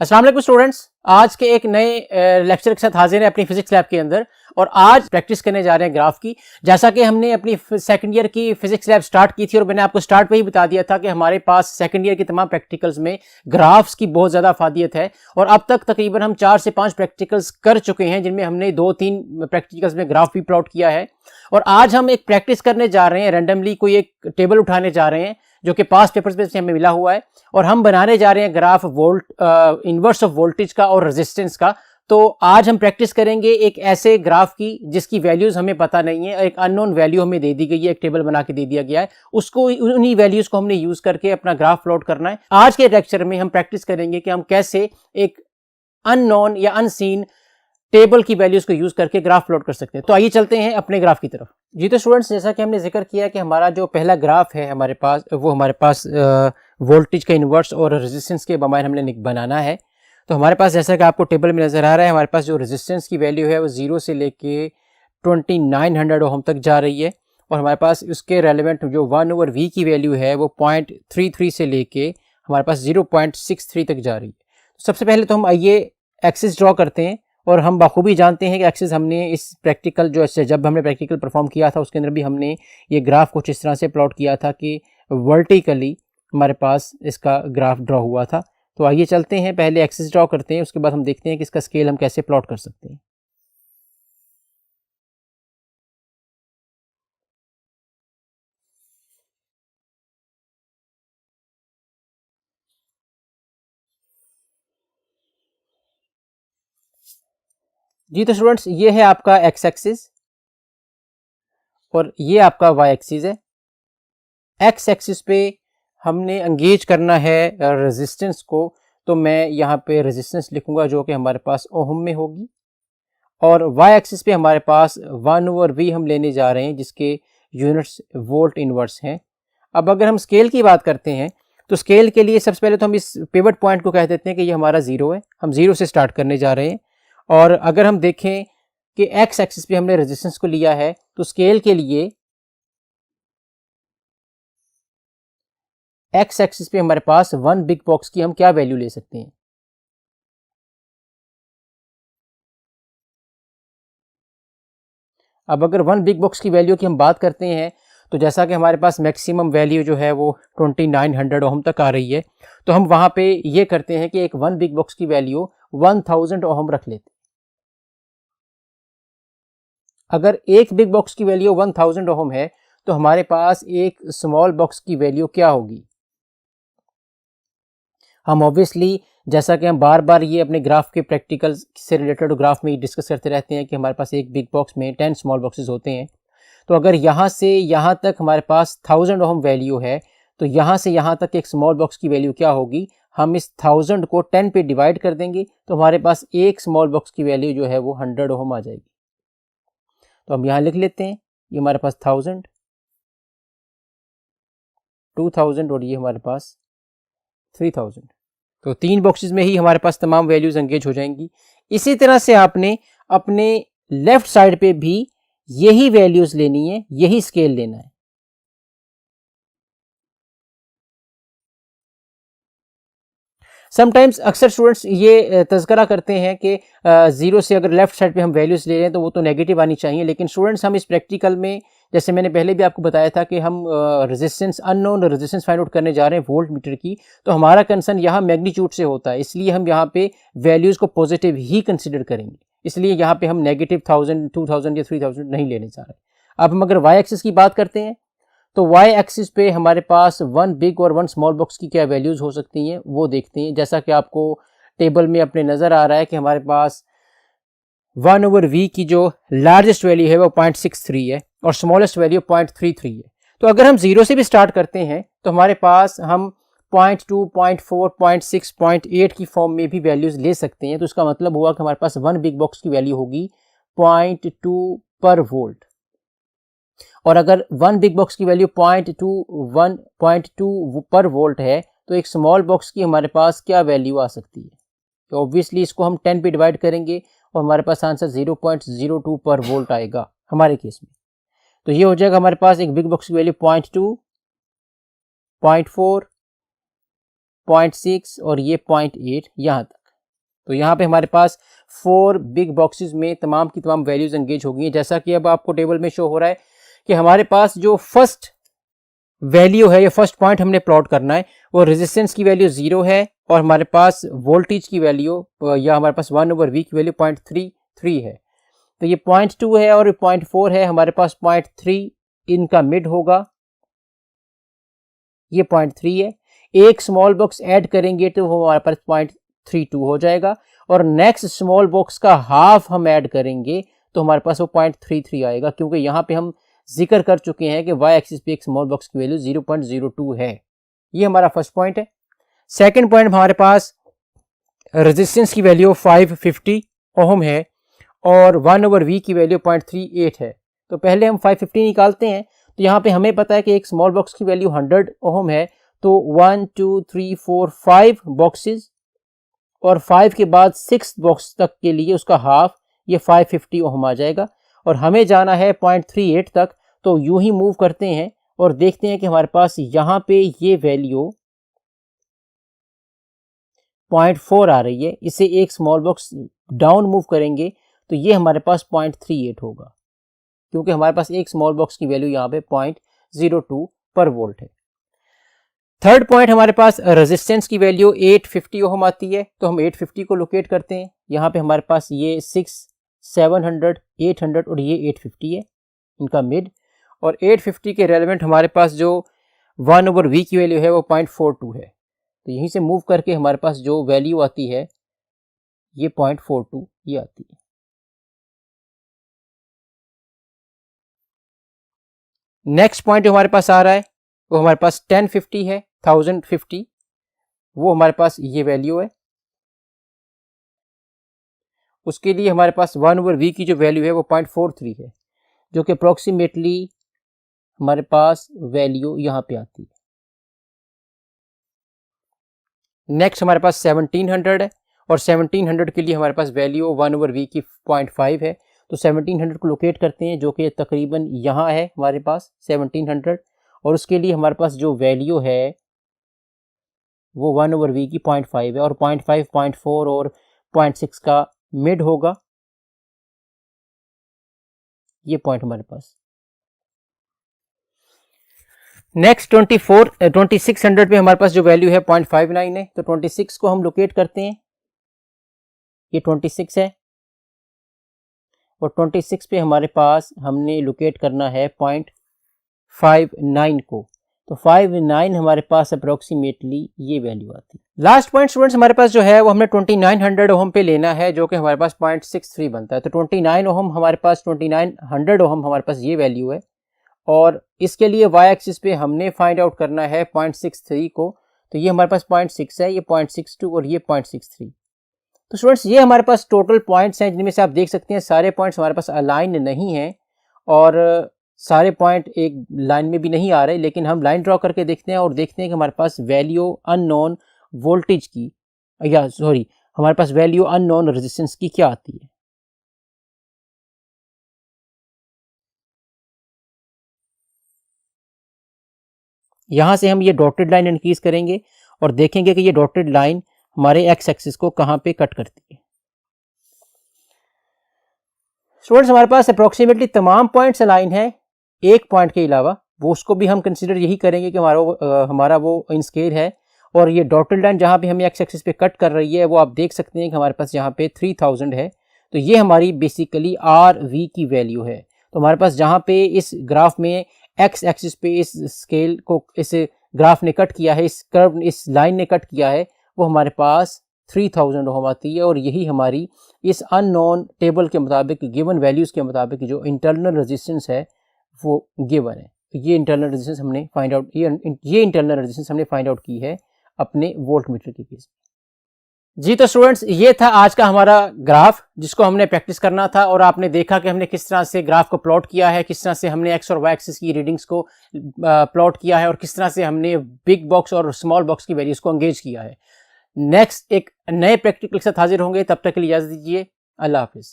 अस्सलाम वालेकुम स्टूडेंट्स, आज के एक नए लेक्चर के साथ हाजिर हैं अपनी फिजिक्स लैब के अंदर। और आज प्रैक्टिस करने जा रहे हैं ग्राफ की। जैसा कि हमने अपनी सेकंड ईयर की फिजिक्स लैब स्टार्ट की थी और मैंने आपको स्टार्ट पे ही बता दिया था कि हमारे पास सेकंड ईयर की तमाम प्रैक्टिकल्स में ग्राफ्स की बहुत ज़्यादा अफादियत है। और अब तक तकरीबन हम 4 से 5 प्रैक्टिकल्स कर चुके हैं, जिनमें हमने 2-3 प्रैक्टिकल्स में ग्राफ भी प्लॉट किया है। और आज हम एक प्रैक्टिस करने जा रहे हैं, रैंडमली कोई एक टेबल उठाने जा रहे हैं जो कि पास पेपर्स में से हमें मिला हुआ है, और हम बनाने जा रहे हैं ग्राफ इनवर्स ऑफ वोल्टेज का और रेजिस्टेंस का। तो आज हम प्रैक्टिस करेंगे एक ऐसे ग्राफ की जिसकी वैल्यूज हमें पता नहीं है, एक अननोन वैल्यू हमें दे दी गई है, एक टेबल बना के दे दिया गया है, उसको उन्हीं वैल्यूज को हमने यूज करके अपना ग्राफ प्लॉट करना है। आज के लेक्चर में हम प्रैक्टिस करेंगे कि हम कैसे एक अननोन या अनसीन टेबल की वैल्यूज को यूज करके ग्राफ प्लॉट कर सकते हैं। तो आइए चलते हैं अपने ग्राफ की तरफ। जी तो स्टूडेंट्स, जैसा कि हमने जिक्र किया कि हमारा जो पहला ग्राफ है हमारे पास, वो हमारे पास वोल्टेज का इन्वर्स और रेजिस्टेंस के बमार हमने बनाना है। तो हमारे पास जैसा कि आपको टेबल में नजर आ रहा है, हमारे पास जो रेजिस्टेंस की वैल्यू है वो 0 से लेके 2900 ओम तक जा रही है। और हमारे पास उसके रेलेवेंट जो 1/V की वैल्यू है वो 0.33 से लेके हमारे पास 0.63 तक जा रही है। तो सबसे पहले तो हम आइए एक्सिस ड्रॉ करते हैं। और हम बखूबी जानते हैं कि एक्सिस हमने इस प्रैक्टिकल जब हमने प्रैक्टिकल परफॉर्म किया था उसके अंदर भी हमने ये ग्राफ कुछ इस तरह से प्लॉट किया था कि वर्टिकली हमारे पास इसका ग्राफ ड्रॉ हुआ था। तो आइए चलते हैं, पहले एक्सिस ड्रॉ करते हैं, उसके बाद हम देखते हैं कि इसका स्केल हम कैसे प्लॉट कर सकते हैं। जी तो स्टूडेंट्स, ये है आपका एक्स एक्सिस और ये आपका वाई एक्सिस है। एक्स एक्सिस पे हमने एंगेज करना है रेजिस्टेंस को, तो मैं यहाँ पे रेजिस्टेंस लिखूंगा जो कि हमारे पास ओहम में होगी। और वाई एक्सिस पे हमारे पास 1/V हम लेने जा रहे हैं जिसके यूनिट्स वोल्ट इनवर्स हैं। अब अगर हम स्केल की बात करते हैं तो स्केल के लिए सबसे पहले तो हम इस पिवट पॉइंट को कह देते हैं कि ये हमारा 0 है, हम 0 से स्टार्ट करने जा रहे हैं। और अगर हम देखें कि एक्स एक्सिस पे हमने रेजिस्टेंस को लिया है, तो स्केल के लिए एक्स एक्सिस पे हमारे पास 1 बिग बॉक्स की हम क्या वैल्यू ले सकते हैं। अब अगर 1 बिग बॉक्स की वैल्यू की हम बात करते हैं तो जैसा कि हमारे पास मैक्सिमम वैल्यू जो है वो 2900 ओम तक आ रही है, तो हम वहां पे ये करते हैं कि एक 1 बिग बॉक्स की वैल्यू 1000 ओम रख लेते हैं। अगर एक बिग बॉक्स की वैल्यू 1000 ओम है तो हमारे पास एक स्मॉल बॉक्स की वैल्यू क्या होगी। हम ऑब्वियसली, जैसा कि हम बार बार ये अपने ग्राफ के प्रैक्टिकल से रिलेटेड ग्राफ में डिस्कस करते रहते हैं कि हमारे पास एक बिग बॉक्स में 10 स्मॉल बॉक्सेस होते हैं। तो अगर यहाँ से यहाँ तक हमारे पास 1000 ओम वैल्यू है, तो यहाँ से यहाँ तक एक स्मॉल बॉक्स की वैल्यू क्या होगी। हम इस 1000 को 10 पे डिवाइड कर देंगे तो हमारे पास एक स्मॉल बॉक्स की वैल्यू जो है वो 100 ओम आ जाएगी। तो हम यहाँ लिख लेते हैं, ये हमारे पास 1000, 2000 और ये हमारे पास 3000। तो 3 बॉक्सेस में ही हमारे पास तमाम वैल्यूज एंगेज हो जाएंगी। इसी तरह से आपने अपने लेफ्ट साइड पे भी यही वैल्यूज लेनी है, यही स्केल लेना है। समटाइम्स अक्सर स्टूडेंट्स ये तज़करा करते हैं कि 0 से अगर लेफ्ट साइड पे हम वैल्यूज ले रहे हैं तो वो तो नेगेटिव आनी चाहिए, लेकिन स्टूडेंट्स हम इस प्रैक्टिकल में, जैसे मैंने पहले भी आपको बताया था कि हम resistance, unknown resistance find out करने जा रहे हैं वोल्ट मीटर की, तो हमारा कंसर्न यहाँ मैग्नीट्यूड से होता है, इसलिए हम यहाँ पे वैल्यूज़ को पॉजिटिव ही कंसिडर करेंगे। इसलिए यहाँ पे हम नेगेटिव 1000, 2000 या 3000 नहीं लेने जा रहे। अब हम अगर वाई एक्सिस की बात करते हैं तो वाई एक्सिस पे हमारे पास 1 बिग और 1 स्मॉल बॉक्स की क्या वैल्यूज हो सकती हैं वो देखते हैं। जैसा कि आपको टेबल में अपने नज़र आ रहा है कि हमारे पास 1/V की जो लार्जेस्ट वैल्यू है वो 0.63 है और स्मॉलेस्ट वैल्यू 0.33 है। तो अगर हम 0 से भी स्टार्ट करते हैं तो हमारे पास हम 0.2, 0.4, 0.6, 0.8 की फॉर्म में भी वैल्यूज ले सकते हैं। तो इसका मतलब हुआ कि हमारे पास 1 बिग बॉक्स की वैल्यू होगी 0.2 पर वोल्ट। और अगर 1 बिग बॉक्स की वैल्यू 0.2 पर वोल्ट है तो एक स्मॉल बॉक्स की हमारे पास क्या वैल्यू आ सकती है। तो ऑब्वियसली इसको हम 10 पे डिवाइड करेंगे और हमारे पास आंसर 0.02 पर वोल्ट आएगा हमारे केस में। तो ये हो जाएगा हमारे पास एक बिग बॉक्स की वैल्यू 0.2, 0.4, 0.6 और ये 0.8 यहाँ तक। तो यहाँ पे हमारे पास 4 बिग बॉक्सेस में तमाम की तमाम वैल्यूज एंगेज हो गई हैं। जैसा कि अब आपको टेबल में शो हो रहा है कि हमारे पास जो फर्स्ट वैल्यू है या फर्स्ट पॉइंट हमने प्लॉट करना है वो रेजिस्टेंस की वैल्यू 0 है और हमारे पास वोल्टेज की वैल्यू या हमारे पास 1/V की वैल्यू 0.33 है। तो ये 0.2 है और 0.4 है, हमारे पास 0.3 इनका मिड होगा, ये 0.3 है। एक स्मॉल बॉक्स ऐड करेंगे तो वो हमारे पास 0.32 हो जाएगा और नेक्स्ट स्मॉल बॉक्स का हाफ हम ऐड करेंगे तो हमारे पास वो 0.33 आएगा, क्योंकि यहाँ पे हम जिक्र कर चुके हैं कि वाई एक्सिस पे एक स्मॉल बॉक्स की वैल्यू 0.02 है। ये हमारा फर्स्ट पॉइंट है। सेकंड पॉइंट हमारे पास रेजिस्टेंस की वैल्यू 550 ओम है और 1/V की वैल्यू 0.38 है। तो पहले हम 550 निकालते हैं। तो यहाँ पे हमें पता है कि एक स्मॉल बॉक्स की वैल्यू 100 ओम है, तो 1 2 3 4 5 बॉक्सेस और 5 के बाद 6 बॉक्स तक के लिए उसका हाफ, ये 550 ओम आ जाएगा और हमें जाना है 0.38 तक। तो यूं ही मूव करते हैं और देखते हैं कि हमारे पास यहाँ पे ये वैल्यू 0.4 आ रही है। इसे एक स्मॉल बॉक्स डाउन मूव करेंगे तो ये हमारे पास 0.38 होगा, क्योंकि हमारे पास एक स्मॉल बॉक्स की वैल्यू यहाँ पे 0.02 पर वोल्ट है। थर्ड पॉइंट हमारे पास रेजिस्टेंस की वैल्यू 850 ओम आती है, तो हम 850 को लोकेट करते हैं। यहाँ पे हमारे पास ये 6 700 800 और ये 850 है इनका मिड, और 850 के रेलेवेंट हमारे पास जो 1/V की वैल्यू है वो 0.42 है। तो यहीं से मूव करके हमारे पास जो वैल्यू आती है ये 0.42 ये आती है। नेक्स्ट पॉइंट जो हमारे पास आ रहा है वो हमारे पास 1050 है, 1050, वो हमारे पास ये वैल्यू है। उसके लिए हमारे पास 1/V की जो वैल्यू है वो 0.43 है, जो कि अप्रोक्सीमेटली हमारे पास वैल्यू यहाँ पे आती है। नेक्स्ट हमारे पास 1700 है और 1700 के लिए हमारे पास वैल्यू 1/V की 0.5 है। तो 1700 को लोकेट करते हैं, जो कि तकरीबन यहाँ है हमारे पास 1700, और उसके लिए हमारे पास जो वैल्यू है वो 1/V की 0.5 है और 0.5 0.4 और 0.6 का मिड होगा, ये पॉइंट हमारे पास। नेक्स्ट 2600 पे हमारे पास जो वैल्यू है 0.59 है, तो 26 को हम लोकेट करते हैं, ये 26 है और 26 पे हमारे पास हमने लोकेट करना है 0.59 को। तो 59 हमारे पास अप्रोक्सीमेटली ये वैल्यू आती है। लास्ट पॉइंट स्टूडेंट्स हमारे पास जो है वो हमने 2900 ओम पे लेना है, जो कि हमारे पास 0.63 बनता है। तो 29 ओम हमारे पास 2900 ओम हमारे पास ये वैल्यू है और इसके लिए वाई एक्सिस पे हमने फाइंड आउट करना है 0.63 को। तो ये हमारे पास 0.6 है, ये 0.62 और ये 0.63। तो स्टूडेंट्स ये हमारे पास टोटल पॉइंट्स हैं, जिनमें से आप देख सकते हैं सारे पॉइंट्स हमारे पास अलाइन नहीं हैं और सारे पॉइंट एक लाइन में भी नहीं आ रहे, लेकिन हम लाइन ड्रॉ करके देखते हैं और देखते हैं कि हमारे पास वैल्यू अननोन वोल्टेज की हमारे पास वैल्यू अननोन रेजिस्टेंस की क्या आती है। यहां से हम ये डॉटेड लाइन इंक्रीज करेंगे और देखेंगे कि ये डॉटेड लाइन हमारे एक्स एक्सिस को कहां पे कट करती है। स्टूडेंट्स हमारे पास अप्रोक्सीमेटली तमाम पॉइंट्स अलाइन है, एक पॉइंट के अलावा, वो उसको भी हम कंसीडर यही करेंगे कि हमारा वो इन स्केल है। और ये डॉटेड लाइन जहाँ पे हमें एक्स एक्सिस पे कट कर रही है वो आप देख सकते हैं कि हमारे पास यहाँ पे 3000 है। तो ये हमारी बेसिकली RV की वैल्यू है। तो हमारे पास जहाँ पे इस ग्राफ में एक्स एक्सिस पे इस स्केल को इस ग्राफ ने कट किया है, इस कर्व इस लाइन ने कट किया है, वो हमारे पास 3000 ओम आती है और यही हमारी इस अननोन टेबल के मुताबिक गिवन वैल्यूज़ के मुताबिक जो इंटरनल रेजिस्टेंस है वो गिवन है। तो ये इंटरनल रेजिस्टेंस हमने फाइंड आउट ये इंटरनल रेजिस्टेंस हमने फाइंड आउट की है अपने वोल्ट मीटर के केस में। जी तो स्टूडेंट्स ये था आज का हमारा ग्राफ जिसको हमने प्रैक्टिस करना था और आपने देखा कि हमने किस तरह से ग्राफ को प्लॉट किया है, किस तरह से हमने एक्स और वाई एक्सिस की रीडिंग्स को प्लॉट किया है और किस तरह से हमने बिग बॉक्स और स्मॉल बॉक्स की वैल्यूज को एंगेज किया है। नेक्स्ट एक नए प्रैक्टिकल के साथ हाजिर होंगे, तब तक के लिए इजाजत दीजिए। अल्लाह हाफिज।